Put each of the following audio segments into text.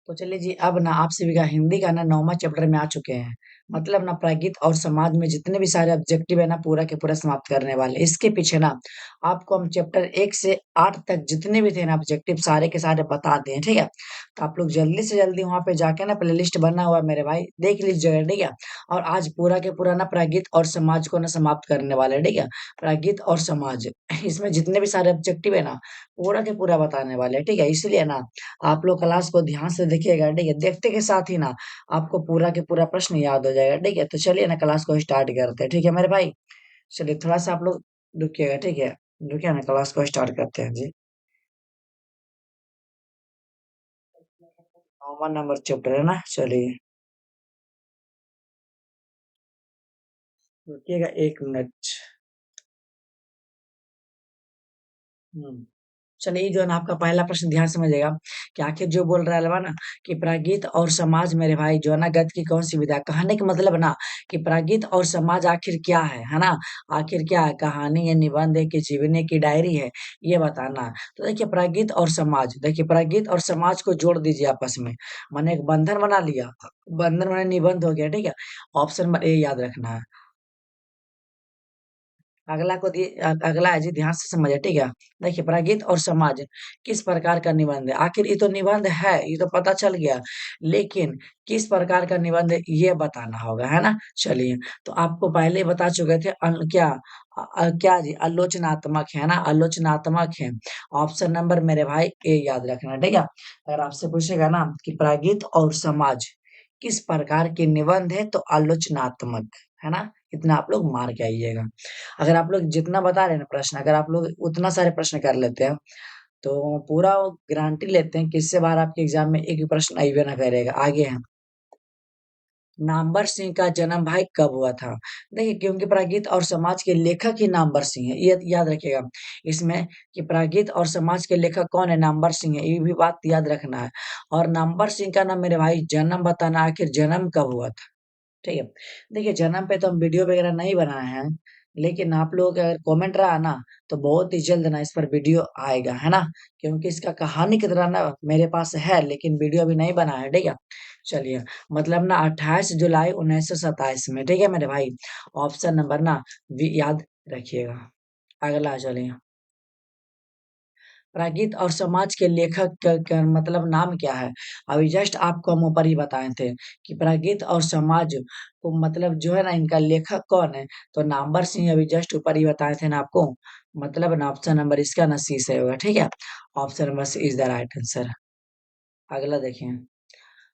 तो चलिए जी, अब ना आप सभी का हिंदी का ना 9वां चैप्टर में आ चुके हैं। मतलब ना प्रायगित और समाज में जितने भी सारे ऑब्जेक्टिव है ना पूरा के पूरा समाप्त करने वाले। इसके पीछे ना आपको हम चैप्टर 1 से 8 तक जितने भी थे ना ऑब्जेक्टिव सारे के सारे बता दिए हैं, ठीक है? तो आप लोग जल्दी से जल्दी वहाँ पे जाके ना प्लेलिस्ट बना हुआ है मेरे भाई, देख लीजिएगा, ठीक है? और आज पूरा के पूरा ना प्रायगित और समाज को ना समाप्त करने वाले हैं, ठीक है? प्रायगित और समाज इसमें जितने भी सारे ऑब्जेक्टिव है ना पूरा के पूरा बताने वाले हैं, ठीक है? इसलिए ना आप लोग क्लास को ध्यान से देखिएगा, ठीक है? देखते के साथ ही ना आपको पूरा के पूरा प्रश्न याद हो जाएगा, ठीक है? तो चलिए ना क्लास को स्टार्ट करते हैं, ठीक है मेरे भाई? चलिए थोड़ा सा आप लोग रुकिएगा, ठीक है? रुकिए ना, क्लास को स्टार्ट करते हैं जी। 9वां नंबर चैप्टर है ना, चलिए रुकिएगा 1 मिनट। हम्म चलिए, ये जो है ना आपका पहला प्रश्न ध्यान से समझिएगा कि आखिर जो बोल रहा है ना कि प्रागीत और समाज मेरे भाई जो है ना गद्य की कौन सी विधा। कहने का मतलब ना कि प्रागीत और समाज आखिर क्या है ना? आखिर क्या है, कहानी है, निबंध है कि जीवनी की डायरी है, ये बताना है। तो देखिए प्रागीत और समाज, देखिए प्रागीत और समाज को जोड़ दीजिए आपस में, मैंने एक बंधन बना लिया। बंधन मैंने निबंध हो गया, ठीक है? ऑप्शन नंबर ए याद रखना है। अगला है जी, ध्यान से समझिए, ठीक है? देखिए प्रागीत और समाज किस प्रकार का निबंध है। आखिर ये तो निबंध है, ये तो पता चल गया, लेकिन किस प्रकार का निबंध है ये बताना होगा, है ना? चलिए, तो आपको पहले ही बता चुके थे क्या जी, आलोचनात्मक है ना, आलोचनात्मक है। ऑप्शन नंबर मेरे भाई ए याद रखना, ठीक है? अगर आपसे पूछेगा ना कि प्रागीत और समाज किस प्रकार के निबंध है, तो आलोचनात्मक, है ना? इतना आप लोग मार के आइएगा। अगर आप लोग जितना बता रहे हैं ना प्रश्न, अगर आप लोग उतना सारे प्रश्न कर लेते हैं, तो पूरा गारंटी लेते हैं कि इससे बार आपके एग्जाम में एक भी प्रश्न आइए ना करेगा। आगे है, नामवर सिंह का जन्म भाई कब हुआ था? देखिए, क्योंकि प्रागीत और समाज के लेखक ही नामवर सिंह है, ये याद रखिएगा इसमें कि प्रागीत और समाज के लेखक कौन है, नामवर सिंह है, ये भी बात याद रखना है। और नामवर सिंह का ना मेरे भाई जन्म बताना, आखिर जन्म कब हुआ था, ठीक है? देखिए जन्म पे तो हम वीडियो वगैरह नहीं बनाए हैं, लेकिन आप लोग अगर कमेंट रहा ना तो बहुत ही जल्द ना इस पर वीडियो आएगा, है ना? क्योंकि इसका कहानी की तरह ना मेरे पास है, लेकिन वीडियो अभी नहीं बना है, ठीक है? चलिए, मतलब ना 28 जुलाई 1927 में, ठीक है मेरे भाई? ऑप्शन नंबर ना याद रखिएगा। अगला चलिए, प्रागीत और समाज के लेखक का मतलब नाम क्या है? अभी जस्ट आपको हम ऊपर ही बताए थे कि प्रागीत और समाज को मतलब जो है ना इनका लेखक कौन है, तो नामवर सिंह अभी जस्ट ऊपर ही बताए थे ना आपको। मतलब ना ऑप्शन नंबर इसका ना सी से होगा, ठीक है? Option number C is the right answer. अगला देखिए,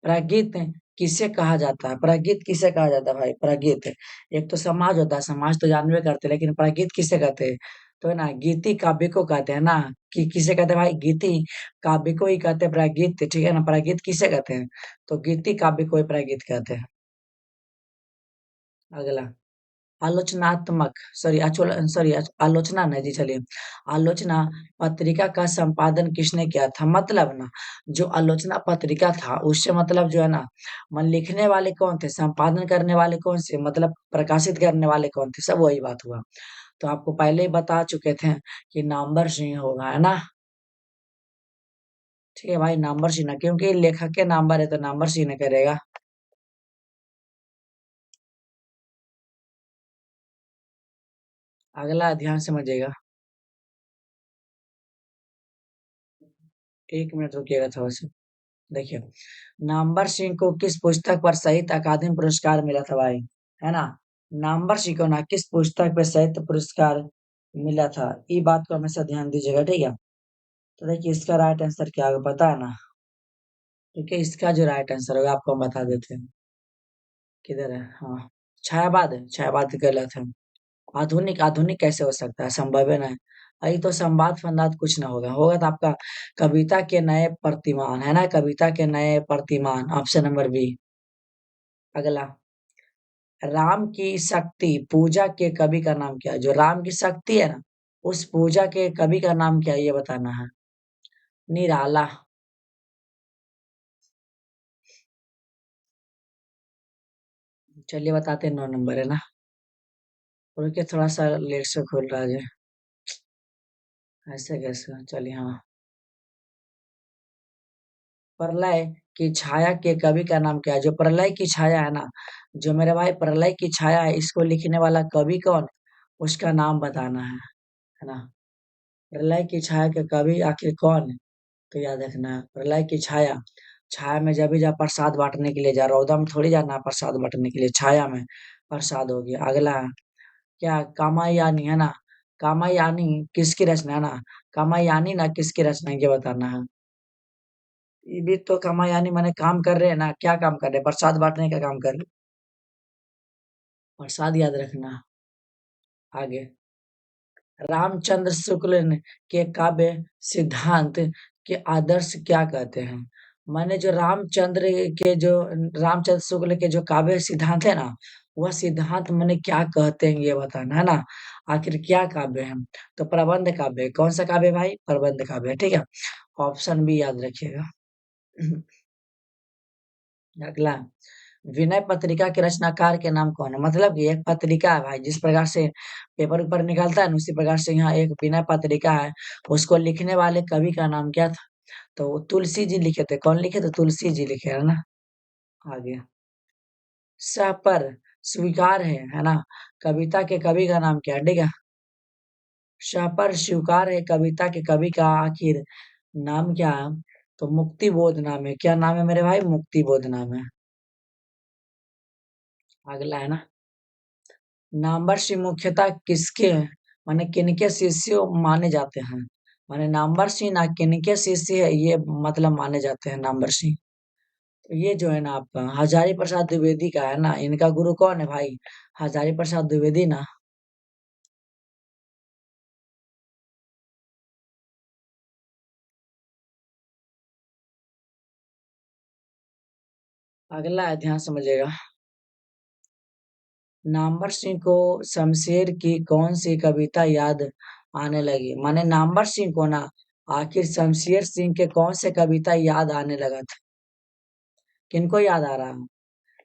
प्रागीत किसे कहा जाता है? प्रागीत किसे कहा जाता है भाई? प्रागीत एक तो समाज होता है, समाज तो जानबे करते हैं, लेकिन प्रागीत किसे कहते हैं? तो है ना गीति काव्य को कहते हैं ना। कि किसे कहते हैं भाई? गीति काव्य को ही कहते हैं प्रागीत, ठीक है ना? प्रागीत किसे कहते हैं? तो गीति काव्य को ही प्रागीत कहते हैं। अगला, आलोचनात्मक सॉरी आलोचना नहीं जी, चलिए, आलोचना पत्रिका का संपादन किसने किया था? मतलब ना जो आलोचना पत्रिका था उससे मतलब जो है ना मन लिखने वाले कौन थे, संपादन करने वाले कौन से, मतलब प्रकाशित करने वाले कौन थे, सब वही बात हुआ। तो आपको पहले ही बता चुके थे कि नामवर सिंह होगा, है ना? ठीक है भाई, नामवर सिंह ना, क्योंकि लेखक के नामवर है तो नामवर सिंह ने करेगा। अगला ध्यान समझिएगा, 1 मिनट रुकिएगा थोड़ा सा। देखिए, नामवर सिंह को किस पुस्तक पर साहित्य अकादमी पुरस्कार मिला था भाई, है ना? नामवर सिंह को ना किस पुस्तक पर साहित्य पुरस्कार मिला था, ये बात को हमेशा ध्यान दीजिएगा, ठीक है? तो देखिए इसका राइट आंसर क्या होगा पता है ना? ठीक है, इसका जो राइट आंसर होगा आपको हम बता देते हैं। किधर है? हाँ, छायावाद है, छायावाद गलत है। आधुनिक आधुनिक कैसे हो सकता है, संभव है नहीं। अभी तो संवाद फंदात कुछ ना होगा, होगा तो आपका कविता के नए प्रतिमान, है ना? कविता के नए प्रतिमान, ऑप्शन नंबर बी। अगला, राम की शक्ति पूजा के कवि का नाम क्या है? जो राम की शक्ति है ना उस पूजा के कवि का नाम क्या है ये बताना है। निराला। चलिए बताते हैं, 9 नंबर है ना। रुकिए थोड़ा सा लेट से खोल रहा है। ऐसे कैसे? चलिए हाँ, प्रलय की छाया के कवि का नाम क्या है? जो प्रलय की छाया है ना, जो मेरे भाई प्रलय की छाया है, इसको लिखने वाला कवि कौन? उसका नाम बताना है ना? प्रलय की छाया के कवि आखिर कौन है? तो याद रखना है, प्रलय की छाया, छाया में जब भी जा प्रसाद बांटने के लिए जा, रौदा में थोड़ी जाना प्रसाद बांटने के लिए, छाया में प्रसाद हो गया। अगला है, क्या कामायानी है ना? कामायानी किसकी रचना है ना? कामायानी ना किसकी रचना है, ये बताना है। ये भी तो कामायानी माने काम कर रहे हैं ना, क्या काम कर रहे हैं? प्रसाद बांटने का काम कर रहे हैं। प्रसाद याद रखना। आगे, रामचंद्र शुक्ल के काव्य सिद्धांत के आदर्श क्या कहते हैं? माने जो रामचंद्र शुक्ल के जो काव्य सिद्धांत है ना, वह सिद्धांत माने क्या कहते हैं, ये बताना है ना। आखिर क्या काव्य है? तो प्रबंध काव्य है। कौन सा काव्य है भाई? प्रबंध काव्य है, ठीक है। ऑप्शन बी याद रखिएगा। अगला, विनय पत्रिका के रचनाकार के नाम कौन है? मतलब कि एक पत्रिका है भाई, जिस प्रकार से पेपर ऊपर निकलता है ना, उसी प्रकार से यहाँ एक विनय पत्रिका है। उसको लिखने वाले कवि का नाम क्या था? तो तुलसी जी लिखे थे। कौन लिखे थे? तुलसी जी लिखे, है ना। आगे, स पर स्वीकार है ना? कविता के कवि का नाम क्या है? ठीक है। श पर स्वीकार है कविता के कवि का आखिर नाम क्या है? तो मुक्ति बोध नाम है। क्या नाम है मेरे भाई? मुक्ति बोध नाम है। अगला है ना, नामवर मुख्यतः किसके माने किनके शिष्य माने जाते हैं? माने नामवर ना किनके शिष्य है, ये मतलब माने जाते हैं नामवर। तो ये जो है ना आपका हजारी प्रसाद द्विवेदी का है ना, इनका गुरु कौन है भाई? हजारी प्रसाद द्विवेदी ना। अगला है, ध्यान समझिएगा। नामवर सिंह को शमशेर की कौन सी कविता याद आने लगी? माने नामवर सिंह को ना आखिर शमशेर सिंह के कौन से कविता याद आने लगा था? किनको याद आ रहा है?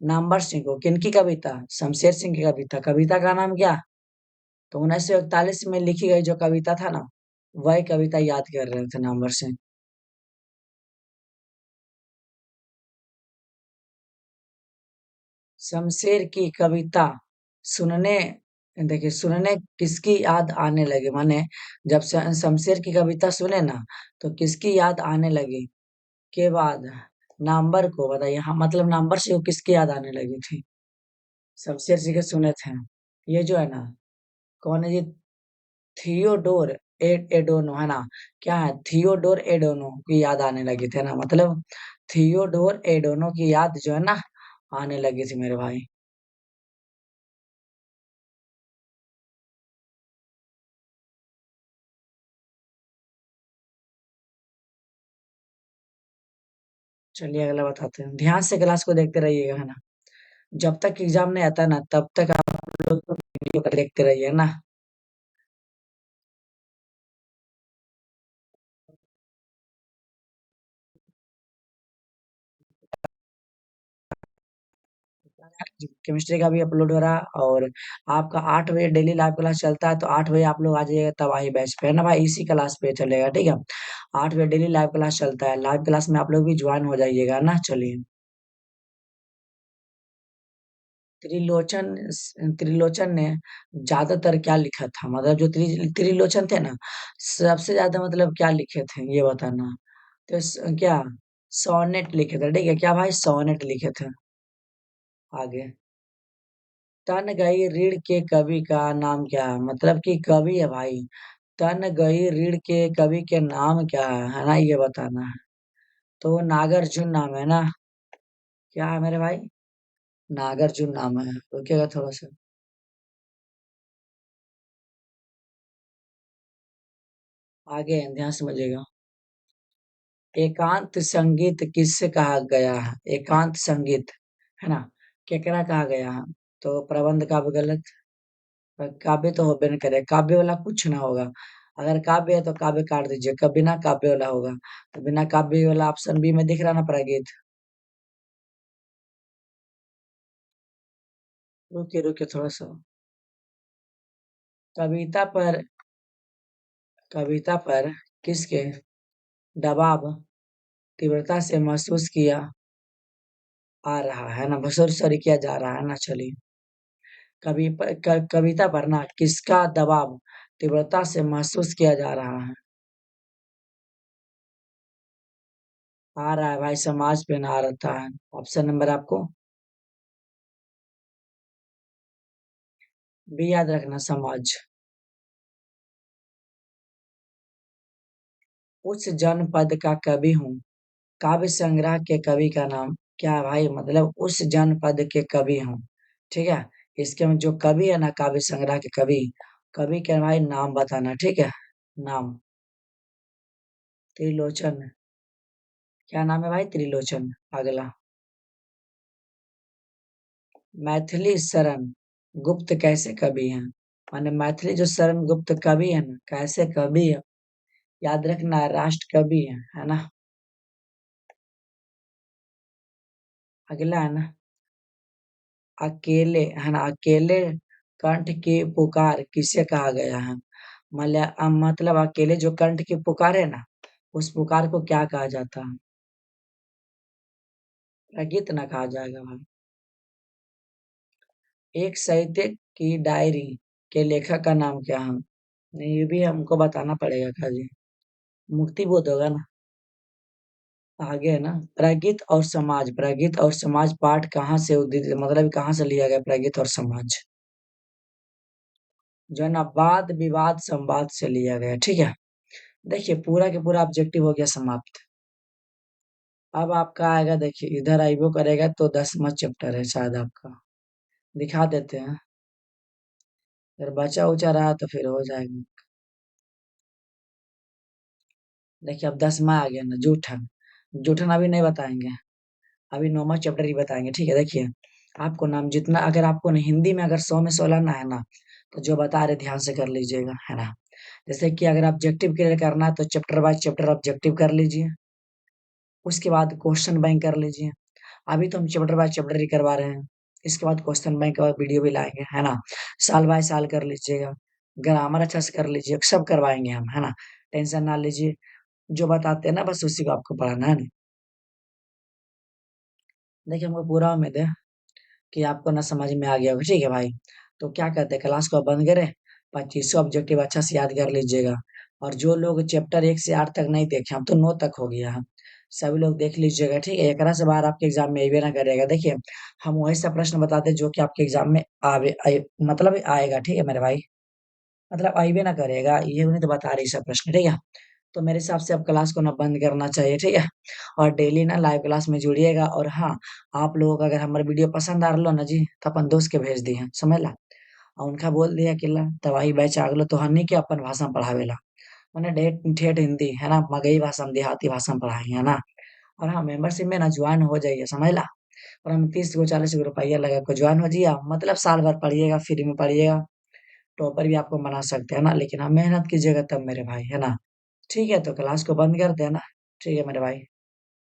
नामवर सिंह को। किनकी कविता? शमशेर सिंह की कविता। कविता का नाम क्या? तो 1941 में लिखी गई जो कविता था ना, वही कविता याद कर रहे थे नामवर सिंह। शमशेर की कविता सुनने, देखिए सुनने किसकी याद आने लगी? माने जब शमशेर की कविता सुने ना, तो किसकी याद आने लगी? के बाद नामवर को बताइए। हाँ, मतलब नामवर से वो किसकी याद आने लगी थी? शमशेर जी के सुने थे। ये जो है ना, कौन है ये? थियोडोर एडोनो है ना। क्या है? थियोडोर एडोनो की याद आने लगी थी ना, मतलब थियोडोर एडोनो की याद जो है ना आने लगी थी मेरे भाई। चलिए अगला बताते हैं। ध्यान से क्लास को देखते रहिएगा, है ना। जब तक एग्जाम नहीं आता ना, तब तक आप लोग तो वीडियो को देखते रहिए ना। केमिस्ट्री का भी अपलोड हो रहा है, और आपका 8 बजे डेली लाइव क्लास चलता है, तो 8 बजे आप लोग आ जाइएगा तबाही बैच पे, है ना भाई। इसी क्लास पे चलेगा, ठीक है। 8 बजे डेली लाइव क्लास चलता है, लाइव क्लास में आप लोग भी ज्वाइन हो जाइएगा ना। चलिए, त्रिलोचन त्रिलोचन ने ज्यादातर क्या लिखा था? मतलब जो त्रिलोचन थे ना, सबसे ज्यादा मतलब क्या लिखे थे, ये बताना। तो क्या सोनेट लिखे थे, ठीक है। क्या भाई? सोनेट लिखे थे। आगे, तन गई रीड़ के कवि का नाम क्या है? मतलब कि कवि है भाई। तन गई रीड़ के कवि के नाम क्या है ना, ये बताना है। तो नागार्जुन नाम है ना। क्या है मेरे भाई? नागार्जुन नाम है। रुकिएगा थोड़ा सा। आगे ध्यान समझिएगा। एकांत संगीत किससे कहा गया है? एकांत संगीत, है ना, केकरा कहा गया है? तो प्रबंध काव्य गलत। काव्य तो होबे न करे, काव्य वाला कुछ ना होगा। अगर काव्य है तो काव्य काट दीजिए, कब बिना काव्य वाला होगा। तो बिना काव्य वाला ऑप्शन बी में दिख रहा ना, प्रागीत। रुकिए रुकिए थोड़ा सा। कविता पर कविता पर किसके दबाव तीव्रता से महसूस किया आ रहा है ना, सॉरी सॉरी किया जा रहा है ना। चलिए, कविता पढ़ना, किसका दबाव तीव्रता से महसूस किया जा रहा है। आ रहा है भाई, समाज पे ना रहता है। ऑप्शन नंबर आपको भी याद रखना, समाज। उस जनपद का कवि हूँ। काव्य संग्रह के कवि का नाम क्या है भाई, मतलब उस जनपद के कवि हूँ। ठीक है, इसके में जो कवि है ना, काव्य संग्रह के कवि, कवि के भाई नाम बताना, ठीक है। नाम त्रिलोचन। क्या नाम है भाई, त्रिलोचन। अगला, मैथिली शरण गुप्त कैसे कवि हैं। माने मैथिली जो शरण गुप्त कवि है ना, कैसे कवि है, याद रखना, राष्ट्र कवि है ना। अगला है ना, अकेले है ना, अकेले कंठ की पुकार किसे कहा गया है। मतलब अकेले जो कंठ की पुकार है ना, उस पुकार को क्या कहा जाता है। गीत ना कहा जाएगा भाई। एक साहित्य की डायरी के लेखक का नाम क्या है। नहीं, ये भी हमको बताना पड़ेगा क्या जी। मुक्ति बोध होगा ना। आगे है ना, प्रगीत और समाज, प्रगीत और समाज पाठ कहाँ से उदित, मतलब कहाँ से लिया गया प्रगीत और समाज। जो है ना, वाद विवाद संवाद से लिया गया, ठीक है। देखिए, पूरा के पूरा ऑब्जेक्टिव हो गया समाप्त। अब आपका आएगा, देखिए इधर आइबो करेगा तो 10वां चैप्टर है शायद आपका। दिखा देते हैं, अगर बचा उचा रहा तो फिर हो जाएगा। देखिए अब 10वां आ गया ना, जूठन। जूठन अभी नहीं बताएंगे, अभी 9वां चैप्टर ही बताएंगे, ठीक है। देखिए, आपको नाम जितना, अगर आपको न हिंदी में अगर 100 में 100 लाना है ना, तो जो बता रहे ध्यान से कर लीजिएगा, है ना। जैसे कि अगर ऑब्जेक्टिव क्लियर करना है तो चैप्टर बाय चैप्टर ऑब्जेक्टिव कर लीजिए, उसके बाद क्वेश्चन बैंक कर लीजिए। अभी तो हम चैप्टर बाय चैप्टर ही करवा रहे हैं, इसके बाद क्वेश्चन बैंक का वीडियो भी लाएंगे, है ना। साल बाय साल कर लीजिएगा, ग्रामर अच्छा से कर लीजिए, सब करवाएंगे हम, है ना। टेंशन ना लीजिए, जो बताते हैं ना बस उसी को आपको पढ़ाना है ना। देखिए, हमको पूरा उम्मीद है कि आपको ना समझ में आ गया होगा, ठीक है भाई। तो क्या करते हैं, क्लास को बंद करें, 25 ऑब्जेक्टिव अच्छा से याद कर लीजिएगा। और जो लोग चैप्टर 1 से 8 तक नहीं देखे, हम तो 9 तक हो गया है, सभी लोग देख लीजिएगा, ठीक है। एकरा से बाहर आपके एग्जाम में अइबे ना करेगा। देखिए, हम वही सा प्रश्न बताते हैं जो कि आपके एग्जाम में मतलब आएगा, ठीक है मेरे भाई। मतलब अइबे ना करेगा, ये नहीं तो बता रही सब प्रश्न, ठीक है। तो मेरे हिसाब से अब क्लास को ना बंद करना चाहिए, ठीक है। और डेली ना लाइव क्लास में जुड़िएगा। और हाँ, आप लोगों को अगर हमारे वीडियो पसंद आ रहा ना जी, तो अपन दोस्त के भेज दिए, समझ ला। और उनका बोल दिया कि ला तबाही बैच आगलो तो हन्नी के अपन भाषा में पढ़ावेला। मैंने ठेठ हिंदी है ना, मगही भाषा में, देहाती भाषा में पढ़ाई है ना। और हाँ, मेंबरशिप में ना ज्वाइन हो जाइए, समझ ला। और हम 30 को 40 को रुपया लगा को ज्वाइन हो जाइए, मतलब साल भर पढ़िएगा, फ्री में पढ़िएगा। टॉपर भी आपको बना सकते हैं ना, लेकिन आप मेहनत कीजिएगा तब मेरे भाई, है ना। ठीक है, तो क्लास को बंद करते हैं ना। ठीक है मेरे भाई।